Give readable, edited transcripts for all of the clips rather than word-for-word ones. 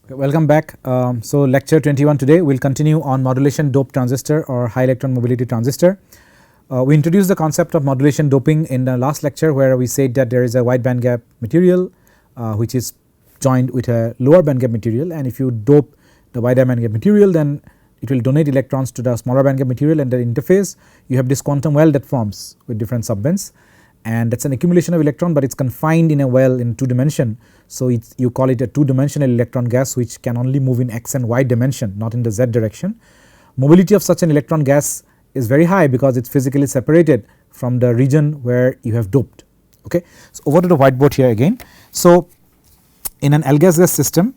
Welcome back. So lecture 21 today we will continue on modulation doped transistor or high electron mobility transistor. We introduced the concept of modulation doping in the last lecture, where we said that there is a wide band gap material which is joined with a lower band gap material, and if you dope the wider band gap material, then it will donate electrons to the smaller band gap material, and the interface you have this quantum well that forms with different subbands, and that is an accumulation of electron, but it is confined in a well in 2 dimension. So you call it a 2-dimensional electron gas which can only move in x and y dimension, not in the z direction. Mobility of such an electron gas is very high because it is physically separated from the region where you have doped. Okay. So over to the whiteboard here again. So in an L-gas system,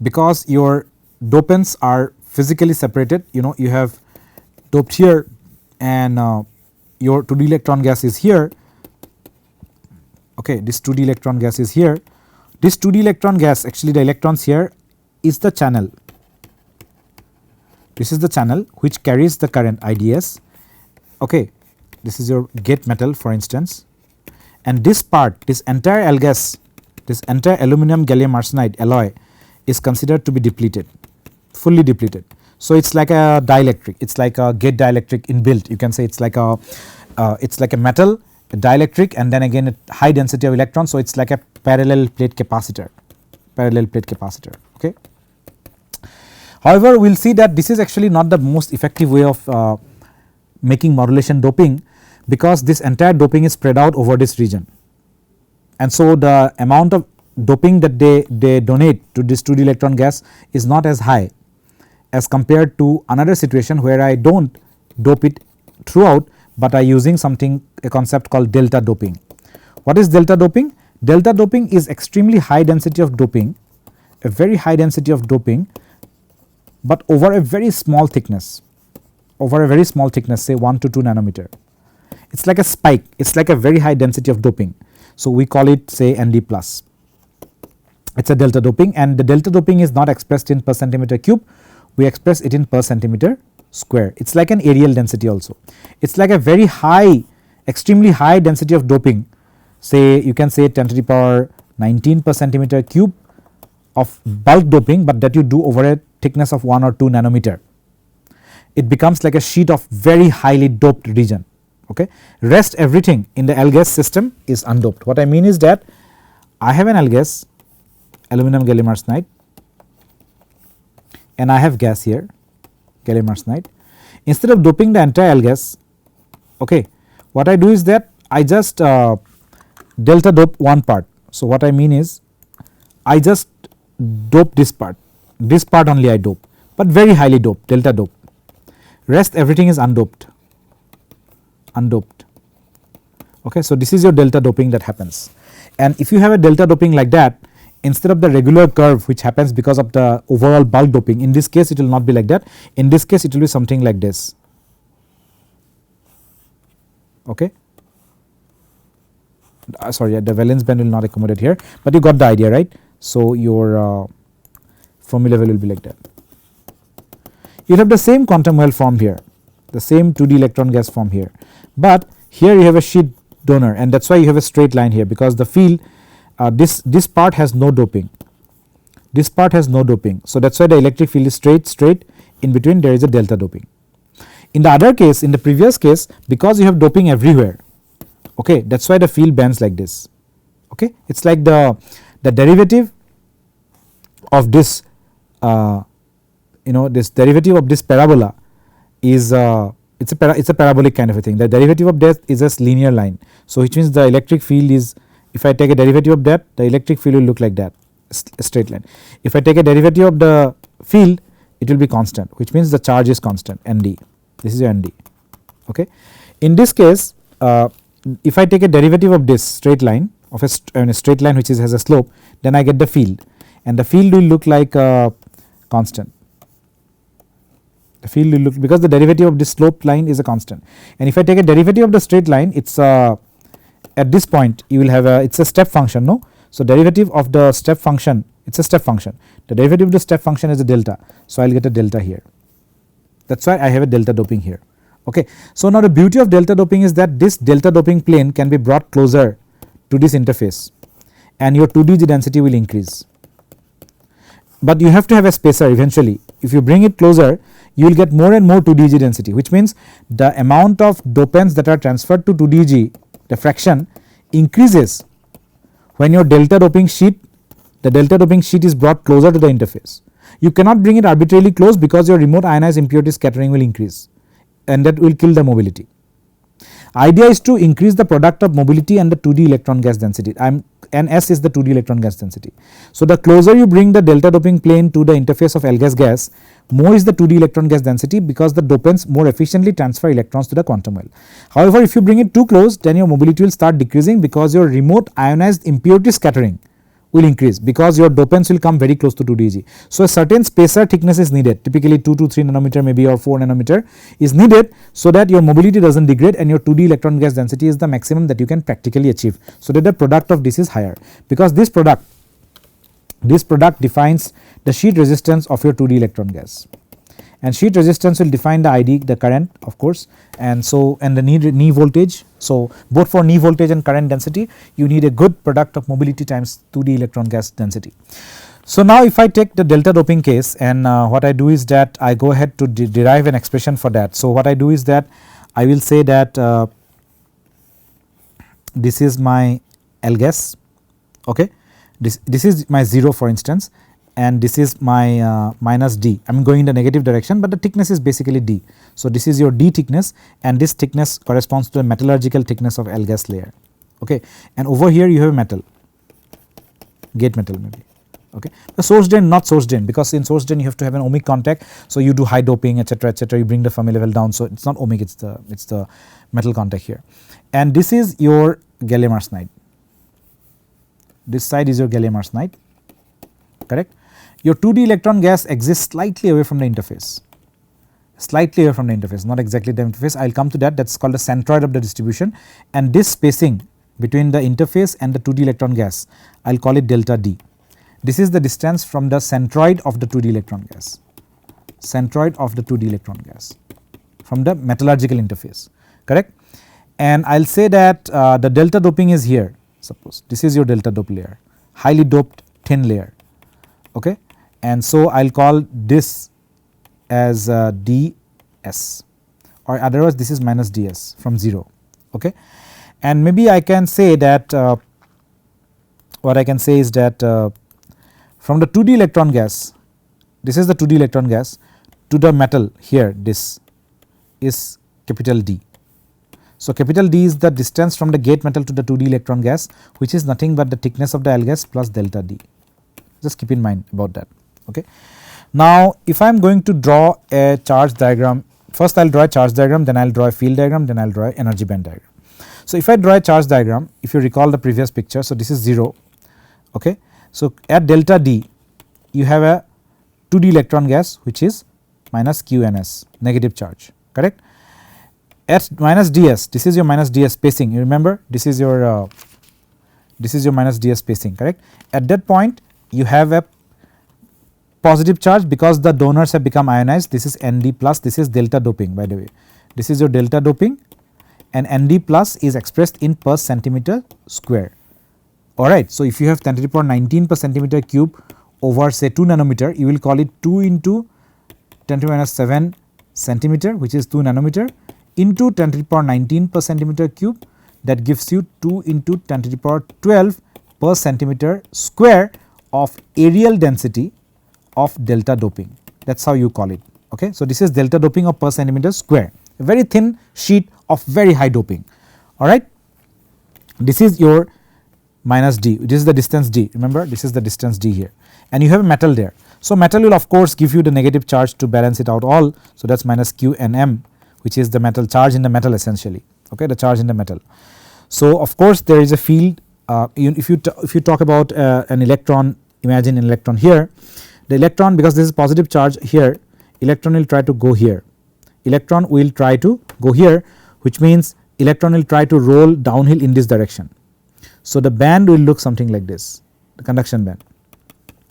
because your dopants are physically separated, you have doped here and your 2d electron gas is here. Okay, this 2d electron gas is here. This 2d electron gas, actually the electrons here is the channel. This is the channel which carries the current IDS. Okay, this is your gate metal for instance, and this part, this entire L gas, this entire aluminum gallium arsenide alloy is considered to be depleted, fully depleted. So it is like a dielectric, it is like a gate dielectric inbuilt. You can say it is like a metal, a dielectric, and then again a high density of electrons. So it is like a parallel plate capacitor, okay. However, we will see that this is actually not the most effective way of making modulation doping, because this entire doping is spread out over this region, and so the amount of doping that they donate to this 2d electron gas is not as high as compared to another situation where I do not dope it throughout, but I using a concept called delta doping. What is delta doping? Delta doping is extremely high density of doping, a very high density of doping, but over a very small thickness, say 1 to 2 nanometer. It is like a spike, it is like a very high density of doping. So we call it say Nd plus. It is a delta doping, and the delta doping is not expressed in per centimeter cube, we express it in per centimeter square. It is like an areal density also. It is like a very high, extremely high density of doping, say you can say 10 to the power 19 per centimeter cube of bulk doping, but that you do over a thickness of 1 or 2 nanometer. It becomes like a sheet of very highly doped region. Okay. Rest everything in the L-gas system is undoped. What I mean is that I have an L-gas, aluminum gallium arsenide, and I have gas here, gallium arsenide. Instead of doping the entire L-gas, okay, what I do is that I just delta dope one part. So what I mean is I just dope this part only I dope, but very highly doped, delta dope. Rest everything is undoped. Okay, so this is your delta doping that happens, and if you have a delta doping like that, instead of the regular curve which happens because of the overall bulk doping, in this case it will not be like that. In this case it will be something like this. Okay. Sorry, the valence band will not accommodate here, but you got the idea, right? So your Fermi level will be like that. You have the same quantum well formed here, the same 2d electron gas formed here, but here you have a sheet donor, and that is why you have a straight line here, because the field this part has no doping, this part has no doping. So that is why the electric field is straight, in between there is a delta doping. In the other case, in the previous case, because you have doping everywhere, okay, that is why the field bends like this. Okay, it is like the derivative of this this derivative of this parabola is it's a parabolic kind of a thing. The derivative of that is a linear line, so which means the electric field is, if I take a derivative of that, the electric field will look like that, a straight line. If I take a derivative of the field, it will be constant, which means the charge is constant, Nd. This is your Nd. Okay. In this case, if I take a derivative of this straight line, of a straight line which has a slope, then I get the field, and the field will look like constant. The field will look, because the derivative of this slope line is a constant, and if I take a derivative of the straight line, it is at this point you will have it is a step function, no. So derivative of the step function, it is a step function, the derivative of the step function is a delta, so I will get a delta here, that is why I have a delta doping here. Okay. So now the beauty of delta doping is that this delta doping plane can be brought closer to this interface, and your 2d density will increase. but you have to have a spacer eventually. If you bring it closer, you will get more and more 2dG density, which means the amount of dopants that are transferred to 2dG, the fraction increases when your delta doping sheet, the delta doping sheet is brought closer to the interface. You cannot bring it arbitrarily close because your remote ionized impurity scattering will increase, and that will kill the mobility. Idea is to increase the product of mobility and the 2D electron gas density, NS is the 2D electron gas density. So, the closer you bring the delta doping plane to the interface of L gas, more is the 2D electron gas density, because the dopants more efficiently transfer electrons to the quantum well. However, if you bring it too close, then your mobility will start decreasing, because your remote ionized impurity scattering will increase, because your dopants will come very close to 2dG. So, a certain spacer thickness is needed, typically 2 to 3 nanometer maybe, or 4 nanometer is needed, so that your mobility does not degrade and your 2D electron gas density is the maximum that you can practically achieve. So, that the product of this is higher, because this product defines the sheet resistance of your 2D electron gas, and sheet resistance will define the ID, the current of course, and so and the knee voltage. So, both for knee voltage and current density you need a good product of mobility times 2D electron gas density. So, now if I take the delta doping case, and what I do is that I go ahead to derive an expression for that. So, what I do is that I will say that this is my L gas, okay. This is my 0 for instance, and this is my minus D. I am going in the negative direction, but the thickness is basically D. So, this is your D thickness, and this thickness corresponds to the metallurgical thickness of L gas layer, okay. And over here you have a metal, gate metal maybe, okay. The source drain, not source drain, because in source drain you have to have an ohmic contact. So, you do high doping etc., you bring the Fermi level down. So, it is not ohmic, it is the metal contact here, and this is your gallium arsenide. This side is your gallium arsenide, correct. Your 2D electron gas exists slightly away from the interface, not exactly the interface. I will come to that. That is called the centroid of the distribution, and this spacing between the interface and the 2D electron gas, I will call it delta D. This is the distance from the centroid of the 2D electron gas, from the metallurgical interface, correct. And I will say that the delta doping is here. Suppose this is your delta dope layer, highly doped thin layer, okay. And so, I will call this as ds, or otherwise this is minus ds from 0, okay. And maybe I can say that what I can say is that from the 2D electron gas, this is the 2D electron gas, to the metal here, this is capital D. So, capital D is the distance from the gate metal to the 2D electron gas, which is nothing but the thickness of the L gas plus delta D. Just keep in mind about that, okay. Now, if I am going to draw a charge diagram, first I will draw a charge diagram, then I will draw a field diagram, then I will draw an energy band diagram. So, if I draw a charge diagram, if you recall the previous picture, so this is 0, okay. So, at delta D you have a 2D electron gas which is minus QNS, negative charge, correct. At minus ds, this is your minus ds spacing, you remember, this is your minus ds spacing, correct. At that point you have a positive charge, because the donors have become ionized. This is Nd plus, this is delta doping, by the way, this is your delta doping, and Nd plus is expressed in per centimeter square, alright. So, if you have 10 to the power 19 per centimeter cube over say 2 nanometer, you will call it 2 into 10 to the minus 7 centimeter, which is 2 nanometer, into 10 to the power 19 per centimeter cube, that gives you 2 into 10 to the power 12 per centimeter square of areal density of delta doping. That is how you call it, okay. So, this is delta doping of per centimeter square, a very thin sheet of very high doping, alright. This is your minus D, this is the distance D, remember this is the distance D here, and you have a metal there. So, metal will of course give you the negative charge to balance it out all. So, that is minus QNM, which is the metal charge in the metal essentially, okay, the charge in the metal. So, of course, there is a field, if you talk about an electron, imagine an electron here, the electron, because this is positive charge here, electron will try to go here, which means electron will try to roll downhill in this direction. So, the band will look something like this, the conduction band,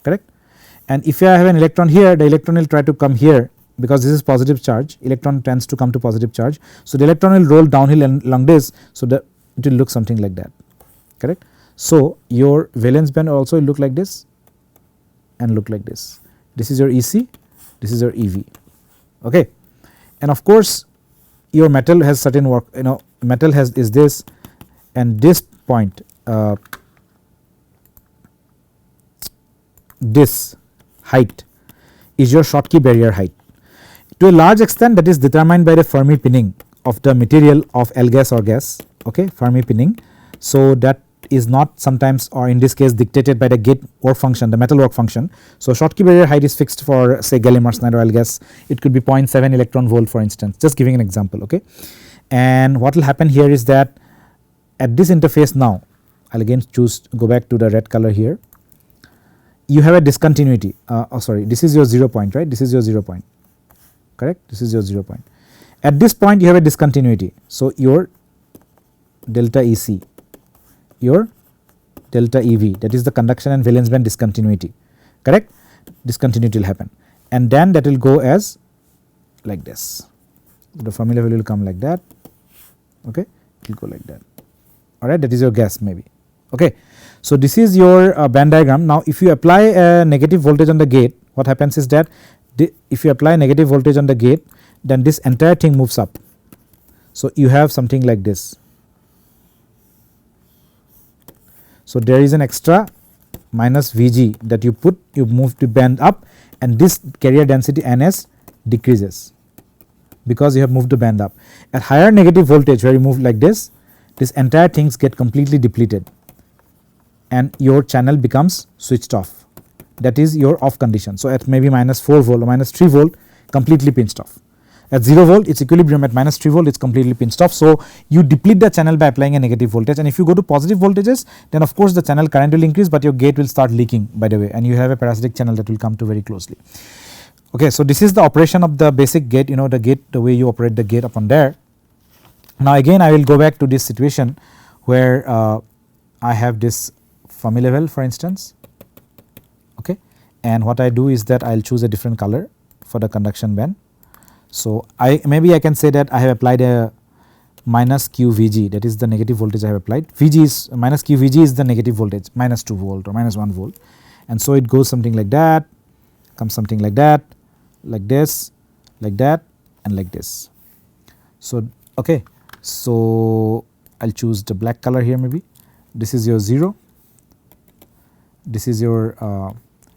correct. And if I have an electron here, the electron will try to come here, because this is positive charge, electron tends to come to positive charge. So, the electron will roll downhill along this, so that it will look something like that, correct. So, your valence band also will look like this and look like this. this is your EC, this is your EV, okay. And of course your metal has certain work, metal has is this, and this point this height is your Schottky barrier height. To a large extent that is determined by the Fermi pinning of the material of L gas or gas, okay, Fermi pinning. So that is not sometimes, or in this case, dictated by the gate work function, the metal work function. So Schottky barrier height is fixed for say gallium arsenide or L gas, it could be 0.7 electron volt for instance, just giving an example, okay. And what will happen here is that at this interface now, I will again go back to the red color here, you have a discontinuity, this is your 0 point, right, this is your 0 point, correct, this is your 0 point. At this point you have a discontinuity, so your delta EC, your delta EV, that is the conduction and valence band discontinuity, correct, discontinuity will happen, and then that will go as like this, the Fermi level will come like that, okay, it will go like that, alright, that is your gas maybe, okay. So this is your band diagram. Now if you apply a negative voltage on the gate, what happens is that if you apply negative voltage on the gate, then this entire thing moves up. So you have something like this. So there is an extra minus Vg that you put, you move the band up, and this carrier density Ns decreases because you have moved the band up. At higher negative voltage where you move like this entire things get completely depleted and your channel becomes switched off, that is your off condition. So at maybe minus 4 volt or minus 3 volt completely pinched off. At 0 volt its equilibrium, at minus 3 volt it is completely pinched off. So you deplete the channel by applying a negative voltage, and if you go to positive voltages then of course the channel current will increase, but your gate will start leaking by the way, and you have a parasitic channel that will come to very closely. Okay, so this is the operation of the basic gate, the gate, the way you operate the gate upon there. Now again I will go back to this situation where I have this Fermi level for instance, okay, and what I do is that I will choose a different color for the conduction band. So maybe I can say that I have applied a minus q Vg, that is the negative voltage I have applied. Vg is minus q Vg is the negative voltage, minus 2 volt or minus 1 volt, and so it goes something like that, comes something like that, like this, like that, and like this. So okay, so I will choose the black color here maybe. This is your 0, this is your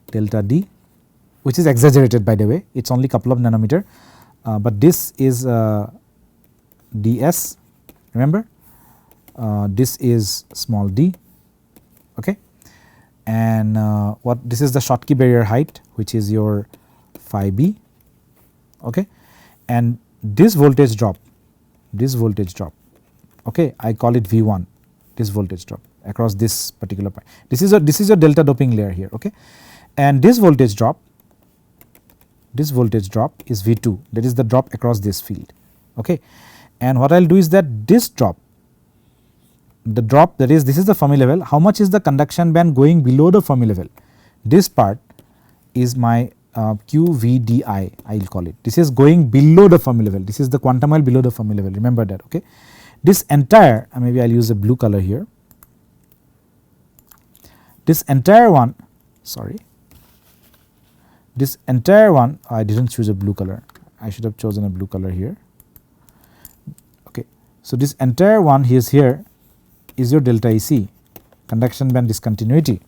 delta D, which is exaggerated by the way, it is only couple of nanometer, but this is ds, remember, this is small d, okay, and what this is the Schottky barrier height, which is your phi b, okay, and this voltage drop, okay, I call it V1, this voltage drop across this particular point. This is a delta doping layer here, okay, and this voltage drop is V2, that is the drop across this field, okay. And what I will do is that this drop, the drop, that is this is the Fermi level, how much is the conduction band going below the Fermi level, this part is my QVDI, I will call it, this is going below the Fermi level, this is the quantum mile below the Fermi level, remember that, okay. This entire, maybe I will use a blue color here, this entire one, sorry, this entire one, I did not choose a blue color, I should have chosen a blue color here, okay. So this entire one is here is your delta EC, conduction band discontinuity,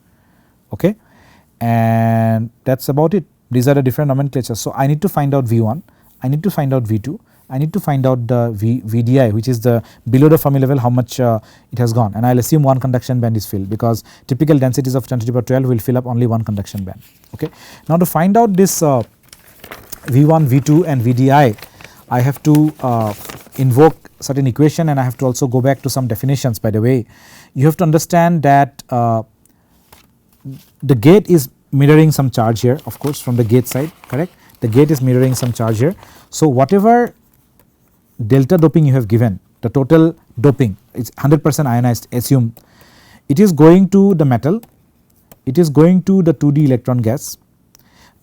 okay, and that is about it. These are the different nomenclatures. So I need to find out V1, I need to find out V2, I need to find out the VDI, which is the below the Fermi level how much it has gone, and I will assume one conduction band is filled because typical densities of 10 to the power 12 will fill up only one conduction band, okay. Now to find out this V1, V2 and VDI, I have to invoke certain equation, and I have to also go back to some definitions. By the way, you have to understand that the gate is mirroring some charge here, of course, from the gate side, correct, the gate is mirroring some charge here. So whatever delta doping you have given, the total doping is 100% ionized, assume it is going to the metal, it is going to the 2d electron gas,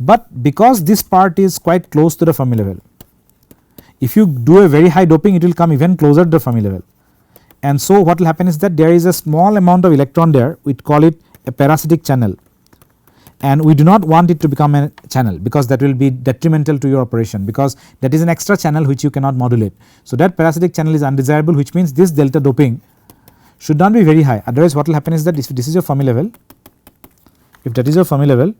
but because this part is quite close to the Fermi level, if you do a very high doping it will come even closer to the Fermi level, and so what will happen is that there is a small amount of electron there, we call it a parasitic channel, and we do not want it to become a channel because that will be detrimental to your operation, because that is an extra channel which you cannot modulate. So that parasitic channel is undesirable, which means this delta doping should not be very high. Otherwise what will happen is that if this is your Fermi level, if that is your Fermi level,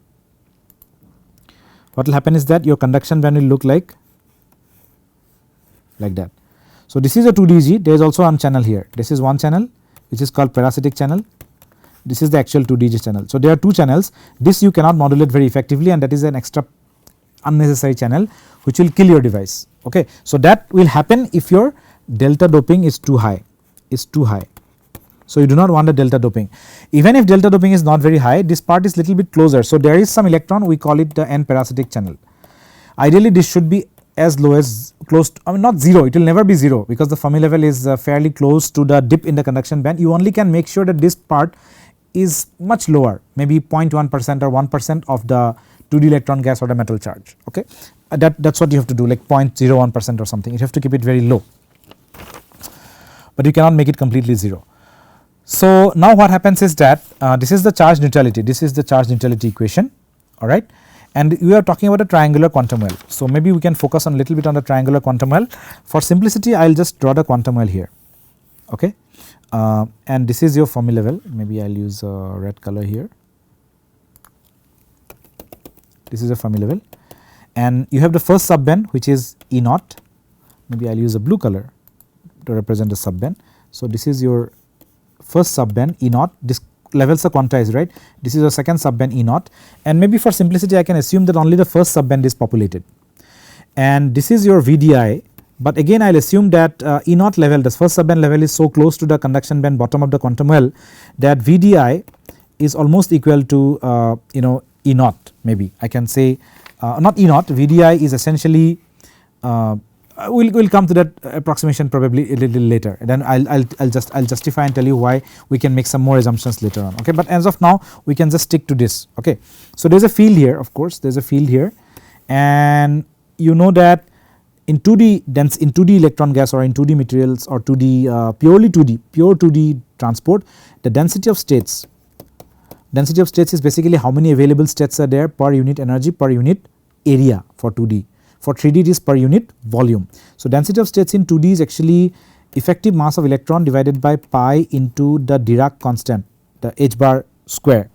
what will happen is that your conduction band will look like that. So this is a 2DG, there is also one channel here, this is one channel which is called parasitic channel, this is the actual 2DG channel. So there are two channels, this you cannot modulate very effectively, and that is an extra unnecessary channel which will kill your device. Okay. So that will happen if your delta doping is too high, So you do not want a delta doping. Even if delta doping is not very high, this part is little bit closer, so there is some electron, we call it the N parasitic channel. Ideally this should be as low as close to, I mean not 0, it will never be 0 because the Fermi level is fairly close to the dip in the conduction band. You only can make sure that this part is much lower, maybe 0.1% or 1% of the 2D electron gas or the metal charge. Okay, that is what you have to do, like 0.01% or something, you have to keep it very low, but you cannot make it completely 0. So now what happens is that this is the charge neutrality, this is the charge neutrality equation, alright, and we are talking about a triangular quantum well. So maybe we can focus on a little bit on the triangular quantum well. For simplicity I will just draw the quantum well here, okay. And this is your Fermi level, maybe I will use red color here, this is a Fermi level, and you have the first subband which is E naught, maybe I will use a blue color to represent the subband. So this is your first subband E naught, this levels are quantized, right, this is a second subband E naught, and maybe for simplicity I can assume that only the first subband is populated, and this is your VDI. But again I will assume that E naught level, the first subband level is so close to the conduction band bottom of the quantum well that VDI is almost equal to E naught, maybe I can say not E naught, VDI is essentially we will come to that approximation probably a little later, then I'll justify and tell you why we can make some more assumptions later on, okay. But as of now we can just stick to this, okay. So there is a field here, of course there is a field here, and you know that in 2D electron gas or in 2D materials or 2D pure 2D transport, the density of states is basically how many available states are there per unit energy per unit area for 2D. For 3D it is per unit volume. So density of states in 2D is actually effective mass of electron divided by pi into the Dirac constant, the h bar square,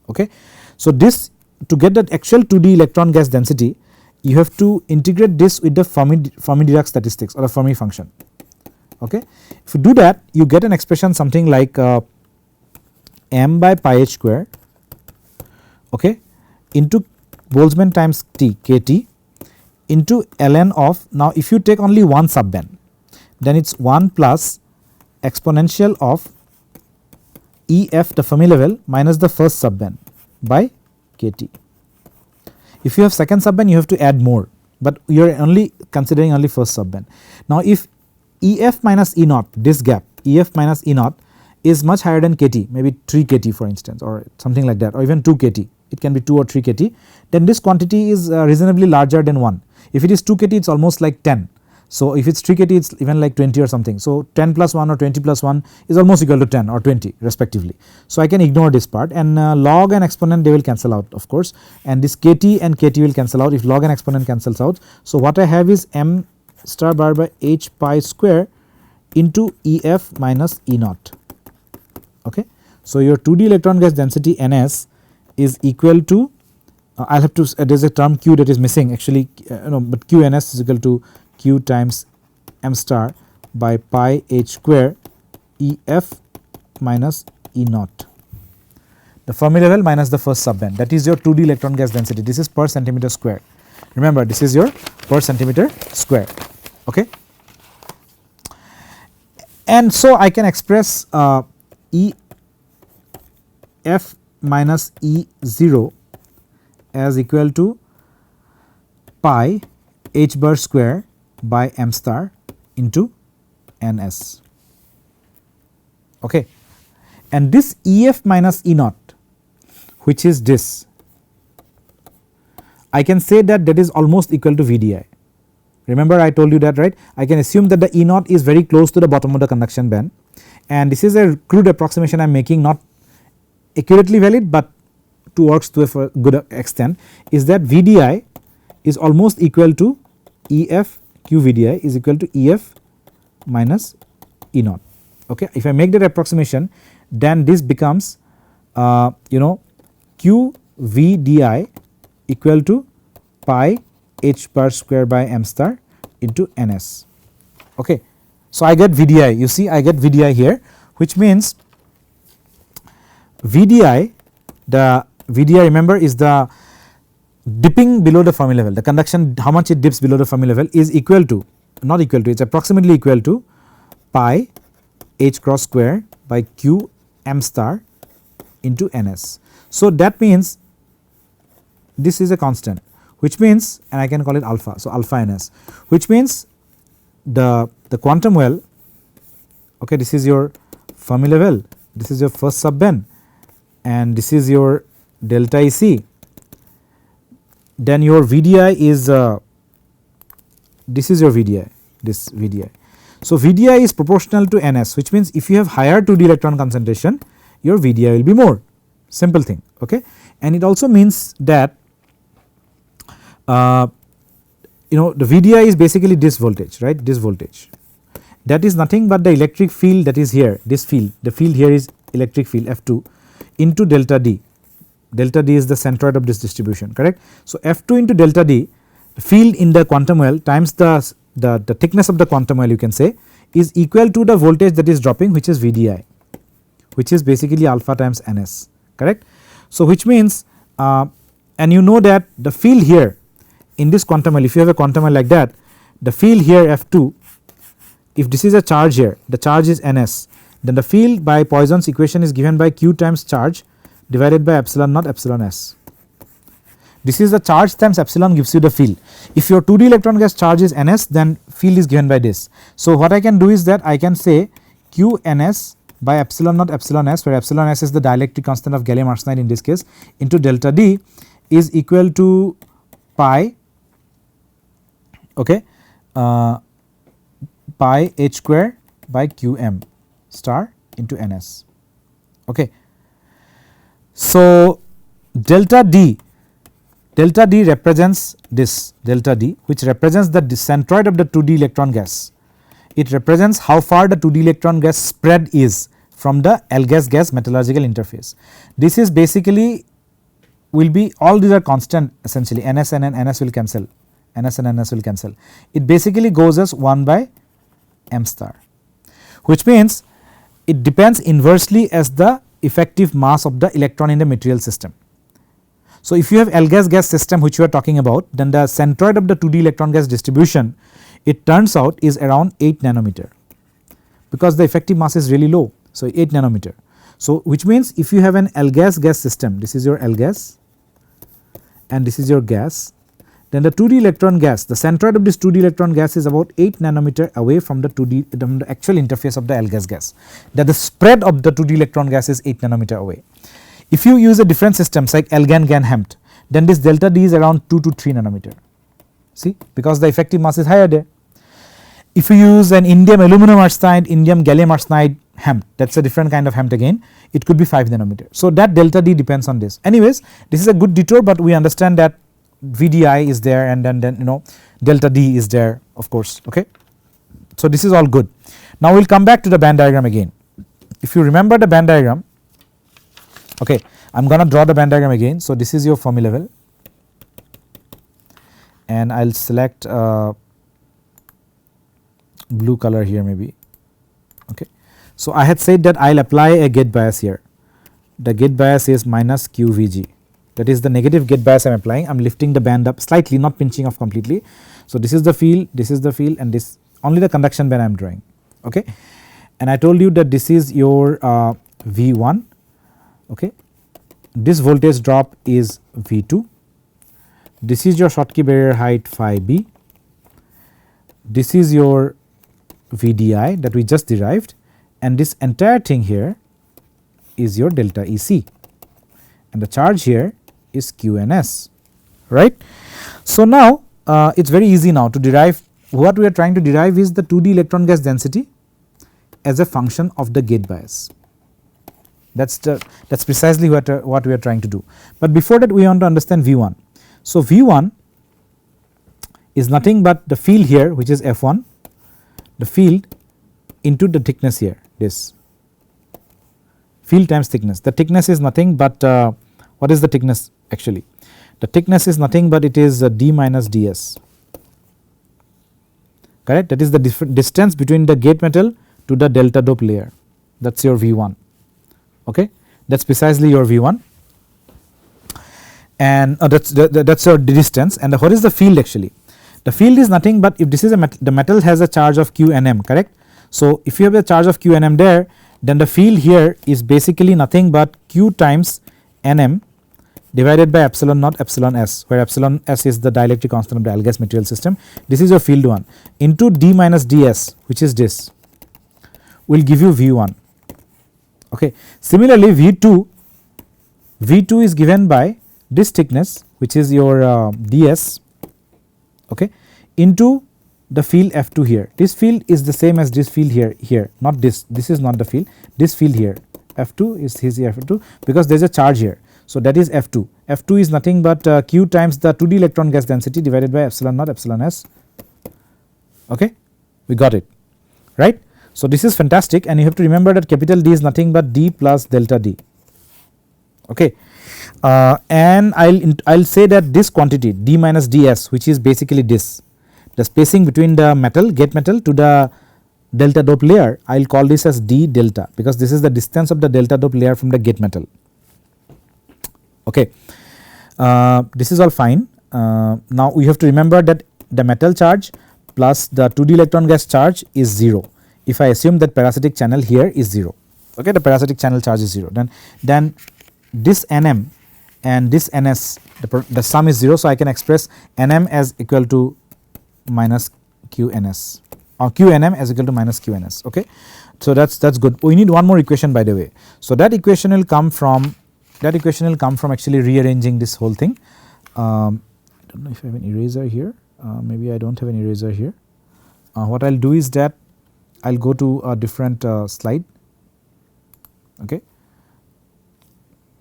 okay. So this, to get the actual 2D electron gas density, you have to integrate this with the Fermi Dirac statistics or the Fermi function, okay. If you do that you get an expression something like m by pi h square, okay, into Boltzmann times t kT into ln of, now if you take only one subband then it is 1 plus exponential of EF the Fermi level minus the first subband by kT. If you have second subband you have to add more, but you are only considering only first subband. Now if EF minus E naught, this gap EF minus E naught is much higher than kT, maybe 3 kT for instance or something like that, or even 2 kT, it can be 2 or 3 kT, then this quantity is reasonably larger than 1. If it is 2 kT it is almost like 10. So if it is 3 kT it is even like 20 or something. So 10 plus 1 or 20 plus 1 is almost equal to 10 or 20 respectively. So I can ignore this part, and log and exponent they will cancel out of course, and this kT and kT will cancel out if log and exponent cancels out. So what I have is m star bar by h pi square into EF minus E naught, okay. So your 2D electron gas density Ns is equal to I will have to there is a term Q that is missing actually, no, but QNS is equal to Q times m star by pi h square EF minus E naught, the Fermi level minus the first subband, that is your 2D electron gas density. This is per centimeter square, remember this is your per centimeter square, okay. And so I can express EF minus E0 as equal to pi h bar square by m star into Ns, okay. And this EF minus E naught, which is this, I can say that that is almost equal to VDI. Remember I told you that, right? I can assume that the E naught is very close to the bottom of the conduction band, and this is a crude approximation I am making, not accurately valid but works to a good extent is that VDI is almost equal to EF, Q VDI is equal to EF minus E naught. Okay. If I make that approximation, then this becomes Q VDI equal to pi h bar square by m star into ns. Okay. So, I get VDI, you see I get VDI here, which means VDI, the VDI remember is the dipping below the Fermi level, the conduction how much it dips below the Fermi level is equal to, not equal to, it is approximately equal to pi h cross square by q m star into ns. So, that means this is a constant, which means, and I can call it alpha. So, alpha ns, which means the quantum well, okay, this is your Fermi level, this is your first subband and this is your delta EC, then your VDI is this is your VDI, this VDI. So, VDI is proportional to ns, which means if you have higher 2d electron concentration your VDI will be more, simple thing. Okay. And it also means that the VDI is basically this voltage, right, this voltage, that is nothing but the electric field that is here, this field, the field here is electric field F2 into delta D, delta D is the centroid of this distribution, correct. So, F2 into delta D, the field in the quantum well times the thickness of the quantum well you can say is equal to the voltage that is dropping, which is VDI, which is basically alpha times ns, correct. So, which means and you know that the field here in this quantum well, if you have a quantum well like that, the field here F2, if this is a charge here, the charge is ns, then the field by Poisson's equation is given by q times charge divided by epsilon naught epsilon s. This is the charge times epsilon gives you the field. If your 2d electron gas charge is ns, then field is given by this. So, what I can do is that I can say q ns by epsilon naught epsilon s, where epsilon s is the dielectric constant of gallium arsenide in this case, into delta D is equal to pi, okay, pi h square by q m star into ns. Okay. So, delta D represents this delta D, which represents the centroid of the 2d electron gas. It represents how far the 2d electron gas spread is from the L gas metallurgical interface. This is basically will be, all these are constant essentially, ns and ns will cancel, ns and ns will cancel. It basically goes as 1 by m star, which means it depends inversely as the effective mass of the electron in the material system. So, if you have L gas system which we are talking about, then the centroid of the 2d electron gas distribution, it turns out is around 8 nanometer, because the effective mass is really low. So, 8 nanometer. So, which means if you have an L gas system, this is your L gas and this is your gas, then the 2d electron gas, the centroid of this 2d electron gas is about 8 nanometer away from the 2d, from the actual interface of the L gas, that the spread of the 2d electron gas is 8 nanometer away. If you use a different systems like LGAN, GAN, HEMT, then this delta D is around 2 to 3 nanometer, see, because the effective mass is higher there. If you use an indium aluminum arsenide, indium gallium arsenide HEMT, that is a different kind of HEMT again, it could be 5 nanometer. So, that delta D depends on this. Anyways, this is a good detour, but we understand that VDI is there and then delta D is there, of course. Okay. So, this is all good. Now, we will come back to the band diagram again. If you remember the band diagram, okay, I am going to draw the band diagram again. So, this is your Fermi level and I will select blue color here maybe. Okay. So, I had said that I will apply a gate bias here. The gate bias is minus QVG, that is the negative gate bias I am applying. I am lifting the band up slightly, not pinching off completely. So, this is the field, this is the field, and this only the conduction band I am drawing. Okay. And I told you that this is your V1. Okay. This voltage drop is V2, this is your Schottky barrier height phi b, this is your VDI that we just derived, and this entire thing here is your delta EC, and the charge here is QNS, right. So, now it is very easy now to derive. What we are trying to derive is the 2d electron gas density as a function of the gate bias. That's precisely what we are trying to do. But before that we want to understand V1. So V1 is nothing but the field here, which is F1, the field into the thickness here, this field times thickness. The thickness is nothing but what is the thickness actually? The thickness is nothing but it is d minus ds, correct. That is the distance between the gate metal to the delta dope layer, that is your V1, okay. That is precisely your V1, and that is your distance. And what is the field actually? The field is nothing but, if this is the metal has a charge of q and m, correct. So if you have a charge of q and m there, then the field here is basically nothing but q times nm divided by epsilon naught epsilon s, where epsilon s is the dielectric constant of the Algas material system. This is your field 1 into d minus ds, which is this, will give you V1, okay. Similarly V2 is given by this thickness, which is your ds, okay, into the field F2 here. This field is the same as this field here, not this is not the field, this field here F2 is F2, because there is a charge here. So that is F2. F2 is nothing but q times the 2d electron gas density divided by epsilon naught epsilon s, okay, we got it, right. So this is fantastic, and you have to remember that capital D is nothing but d plus delta d, okay. And I'll say that this quantity d minus ds, which is basically this, the spacing between the metal, gate metal to the delta dope layer, I will call this as d delta, because this is the distance of the delta dope layer from the gate metal, okay. This is all fine. Now we have to remember that the metal charge plus the 2d electron gas charge is 0, if I assume that parasitic channel here is 0, okay, the parasitic channel charge is 0, then this Nm and this Ns, the sum is 0. So I can express Nm as equal to minus Qns, or Qnm as equal to minus Qns, okay. So that's good. We need one more equation, by the way. So that equation will come from actually rearranging this whole thing. I don't know if I have an eraser here, maybe I do not have an eraser here. What I will do is that I will go to a different slide, okay,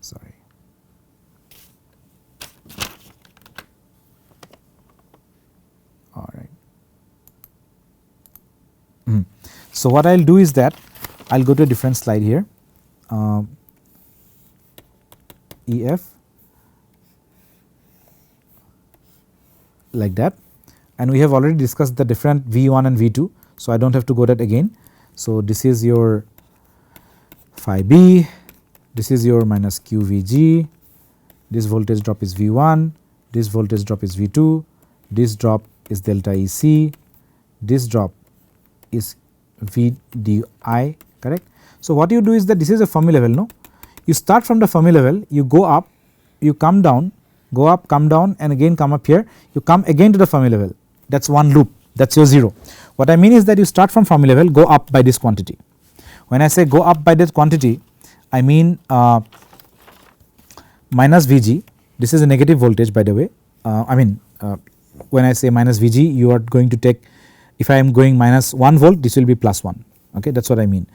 sorry. All right. So what I will do is that I will go to a different slide here, EF, like that, and we have already discussed the different V1 and V2. So I do not have to go that again. So this is your phi b, this is your minus QVG, this voltage drop is V1, this voltage drop is V2, this drop is delta EC, this drop is VDI, correct. So what you do is that this is a Fermi level, no, you start from the Fermi level, you go up, you come down, go up, come down, and again come up here, you come again to the Fermi level, that is one loop, that is your 0. What I mean is that you start from Fermi level, go up by this quantity. When I say go up by this quantity, I mean minus Vg, this is a negative voltage, by the way. When I say minus Vg, you are going to take, if I am going minus 1 volt, this will be plus 1, okay, that is what I mean.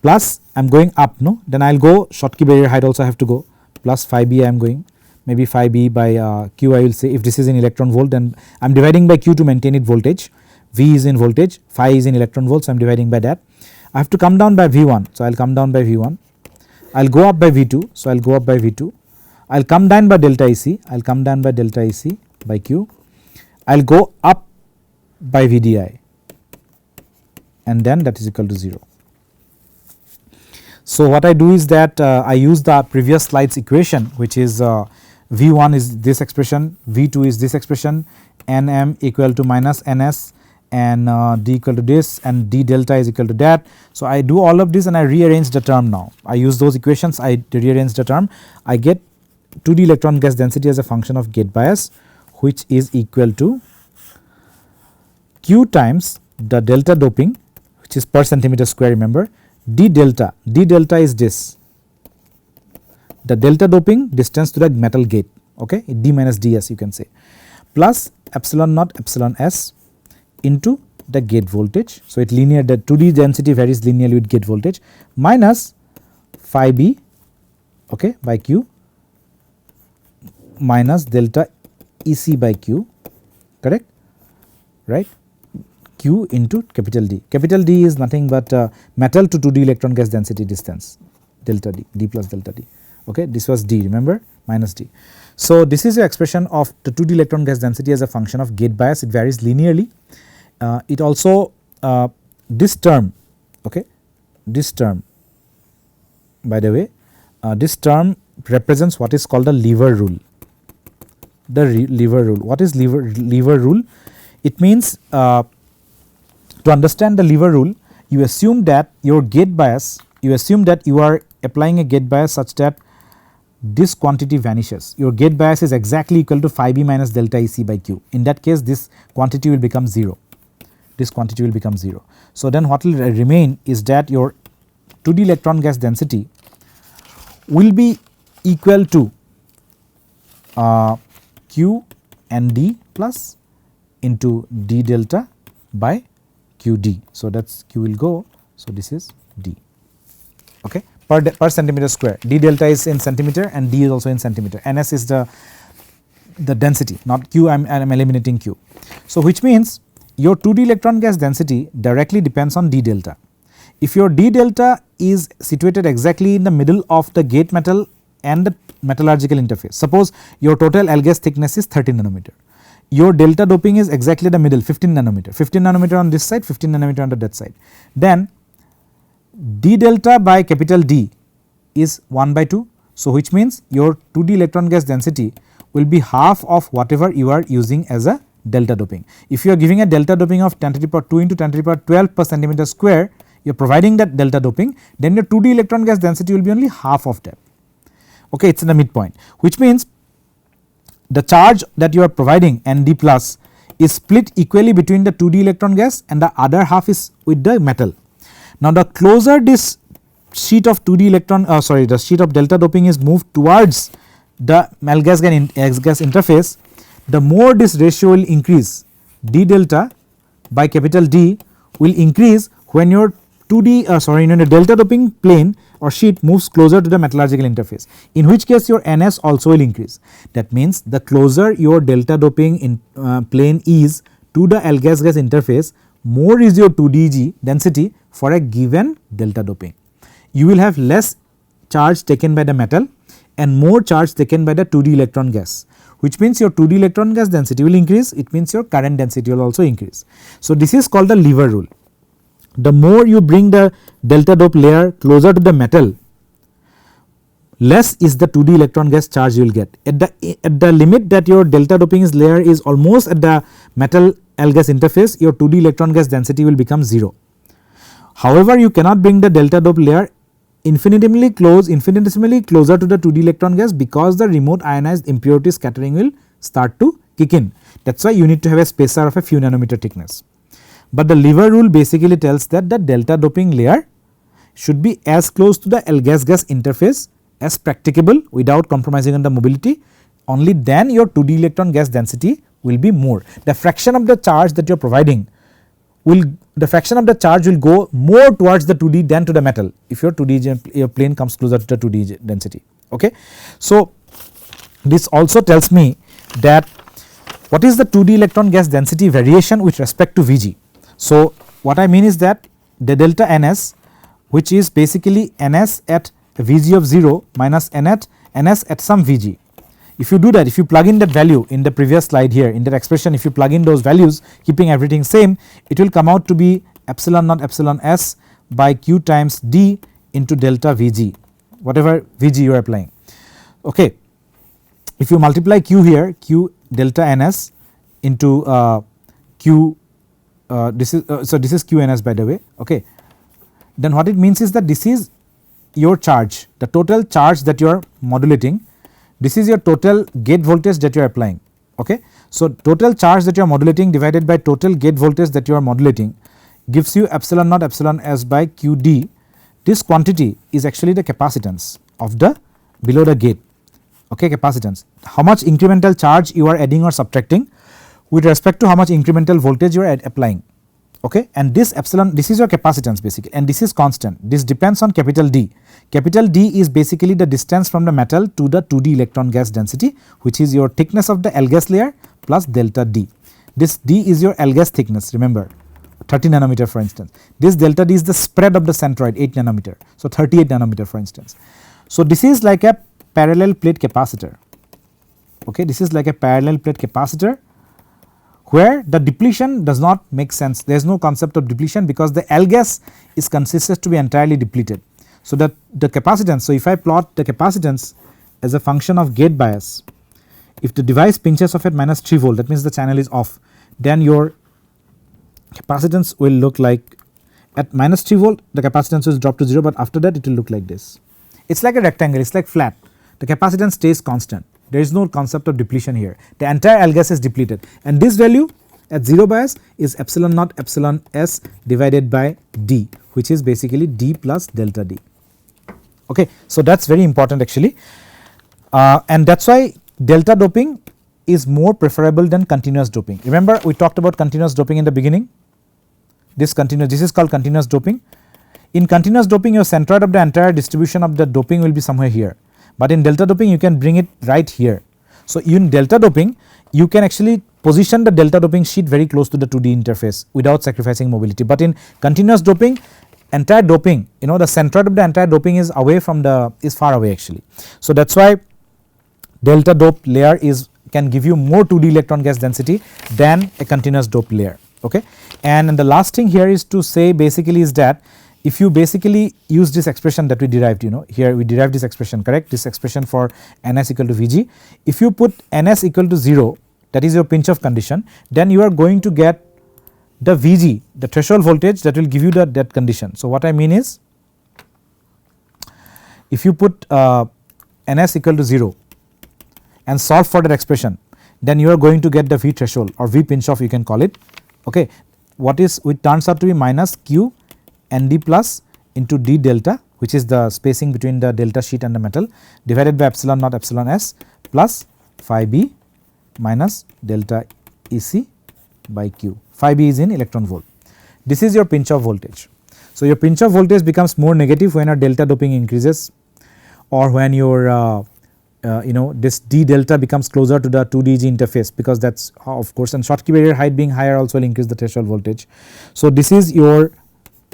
Plus I am going up, no, then I will go Schottky barrier height also I have to go, plus phi b I am going, maybe phi b by q I will say, if this is in electron volt, then I am dividing by q to maintain it voltage, V is in voltage, phi is in electron volts, so I am dividing by that. I have to come down by V1, so I will come down by V1, I will go up by V2, so I will go up by V2, I will come down by delta EC, I will come down by delta EC by Q, I will go up by VDI, and then that is equal to 0. So what I do is that I use the previous slide's equation, which is V1 is this expression, V2 is this expression, Nm equal to minus Ns, and d equal to this, and d delta is equal to that. So I do all of this and I rearrange the term now. I use those equations, I rearrange the term, I get 2d electron gas density as a function of gate bias, which is equal to Q times the delta doping, which is per centimeter square, remember, d delta is this, the delta doping distance to the metal gate, okay, d minus ds you can say, plus epsilon naught epsilon s into the gate voltage. So it linear, the 2d density varies linearly with gate voltage, minus phi b okay, by Q minus delta EC by Q, correct, right, Q into capital D. Capital D is nothing but metal to 2d electron gas density distance, delta D, D plus delta D, okay. This was D, remember, minus D. So, this is your expression of the 2d electron gas density as a function of gate bias. It varies linearly. It also this term, okay, this term, by the way, this term represents what is called the lever rule. The lever rule. What is lever rule? It means to understand the lever rule, you assume that your gate bias, you assume that you are applying a gate bias such that this quantity vanishes. Your gate bias is exactly equal to phi b minus delta EC by Q. In that case, this quantity will become 0. This quantity will become 0. So, then what will remain is that your 2d electron gas density will be equal to Q and D plus into D delta by Q D. So, that is Q will go. So, this is D, okay, per centimeter square. D delta is in centimeter and D is also in centimeter. NS is the density, not Q. I am eliminating Q. So, which means your 2d electron gas density directly depends on D delta. If your D delta is situated exactly in the middle of the gate metal and the metallurgical interface, suppose your total L gas thickness is 13 nanometer, your delta doping is exactly the middle 15 nanometer, 15 nanometer on this side, 15 nanometer on the that side, then D delta by capital D is 1 by 2. So, which means your 2d electron gas density will be half of whatever you are using as a delta doping. If you are giving a delta doping of 10 to the power 2 into 10 to the power 12 per centimeter square, you are providing that delta doping, then your 2d electron gas density will be only half of that, okay, it is in the midpoint, which means the charge that you are providing Nd plus is split equally between the 2d electron gas and the other half is with the metal. Now, the closer this sheet of 2d electron the sheet of delta doping is moved towards the L gas interface, the more this ratio will increase. D delta by capital D will increase when your 2d the delta doping plane or sheet moves closer to the metallurgical interface, in which case your NS also will increase. That means the closer your delta doping in plane is to the L gas interface, more is your 2dG density for a given delta doping. You will have less charge taken by the metal and more charge taken by the 2d electron gas, which means your 2d electron gas density will increase, it means your current density will also increase. So, this is called the lever rule. The more you bring the delta dope layer closer to the metal, less is the 2d electron gas charge you will get. At the limit that your delta doping layer is almost at the metal L gas interface, your 2d electron gas density will become 0. However, you cannot bring the delta dope layer infinitesimally closer to the 2d electron gas because the remote ionized impurity scattering will start to kick in. That is why you need to have a spacer of a few nanometer thickness. But the lever rule basically tells that the delta doping layer should be as close to the L gas interface as practicable without compromising on the mobility, only then your 2d electron gas density will be more. The fraction of the charge that you are providing will go more towards the 2d than to the metal if your 2d your plane comes closer to the 2d density, okay. So, this also tells me that what is the 2d electron gas density variation with respect to Vg. So, what I mean is that the delta Ns, which is basically Ns at Vg of 0 minus Ns at some Vg. If you do that, if you plug in that value in the previous slide here in that expression, if you plug in those values keeping everything same, it will come out to be epsilon naught epsilon s by Q times D into delta Vg, whatever Vg you are applying, okay. If you multiply Q here, Q delta Ns into Q, this is this is QNS by the way, okay, then what it means is that this is your charge, the total charge that you are modulating, this is your total gate voltage that you are applying, okay. So, total charge that you are modulating divided by total gate voltage that you are modulating gives you epsilon naught epsilon s by Qd. This quantity is actually the capacitance of the below the gate, okay, capacitance, how much incremental charge you are adding or subtracting with respect to how much incremental voltage you are applying, okay. And this epsilon, this is your capacitance basically, and this is constant, this depends on capital D. Capital D is basically the distance from the metal to the 2d electron gas density, which is your thickness of the L gas layer plus delta D. This D is your L gas thickness, remember 30 nanometer for instance. This delta D is the spread of the centroid 8 nanometer, so 38 nanometer for instance. So this is like a parallel plate capacitor, okay, this is like a parallel plate capacitor where the depletion does not make sense. There is no concept of depletion because the L gas is considered to be entirely depleted. So that the capacitance, so if I plot the capacitance as a function of gate bias, if the device pinches off at minus 3 volt, that means the channel is off, then your capacitance will look like at minus 3 volt the capacitance will drop to 0, but after that it will look like this. It is like a rectangle, it is like flat, the capacitance stays constant, there is no concept of depletion here, the entire L gas is depleted, and this value at 0 bias is epsilon naught epsilon s divided by D, which is basically D plus delta D. Okay, so that is very important actually, and that is why delta doping is more preferable than continuous doping. Remember we talked about continuous doping in the beginning, this is called continuous doping. In continuous doping your centroid of the entire distribution of the doping will be somewhere here, but in delta doping you can bring it right here. So in delta doping you can actually position the delta doping sheet very close to the 2D interface without sacrificing mobility, but in continuous doping entire doping, you know, the centroid of the entire doping is away from the, is far away actually. So that is why delta dope layer can give you more 2D electron gas density than a continuous dope layer, okay. And the last thing here is to say basically is that if you basically use this expression that we derived, you know, here we derived this expression, correct, this expression for Ns equal to Vg, if you put Ns equal to 0, that is your pinch off condition, then you are going to get the Vg, the threshold voltage that will give you that condition. So what I mean is, if you put Ns equal to 0 and solve for that expression, then you are going to get the V threshold or V pinch off you can call it, okay, what is, it turns out to be minus Q Nd plus into D delta, which is the spacing between the delta sheet and the metal, divided by epsilon naught epsilon s plus phi b minus delta Ec by Q. Phi b is in electron volt. This is your pinch off voltage. So your pinch off voltage becomes more negative when your delta doping increases, or when your you know, this D delta becomes closer to the 2DG interface, because that is of course, and Schottky barrier height being higher also will increase the threshold voltage. So this is your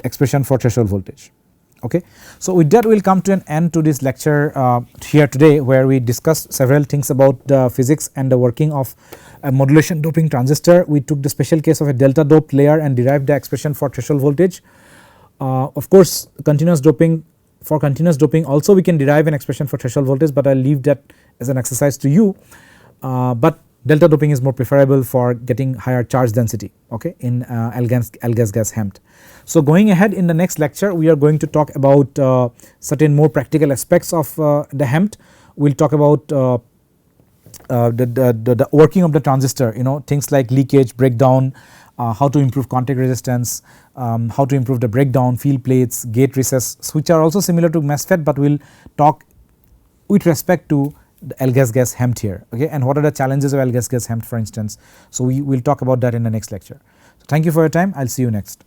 expression for threshold voltage, okay. So with that we will come to an end to this lecture here today, where we discussed several things about the physics and the working of a modulation doping transistor. We took the special case of a delta doped layer and derived the expression for threshold voltage. Of course continuous doping, for continuous doping also we can derive an expression for threshold voltage, but I will leave that as an exercise to you, but delta doping is more preferable for getting higher charge density, okay, in L gas HEMT. So going ahead in the next lecture we are going to talk about certain more practical aspects of the HEMT. We will talk about the working of the transistor, you know, things like leakage, breakdown, how to improve contact resistance, how to improve the breakdown, field plates, gate recess, which are also similar to MOSFET, but we will talk with respect to the L gas HEMT here, okay, and what are the challenges of L gas HEMT for instance. So we will talk about that in the next lecture. So thank you for your time, I will see you next.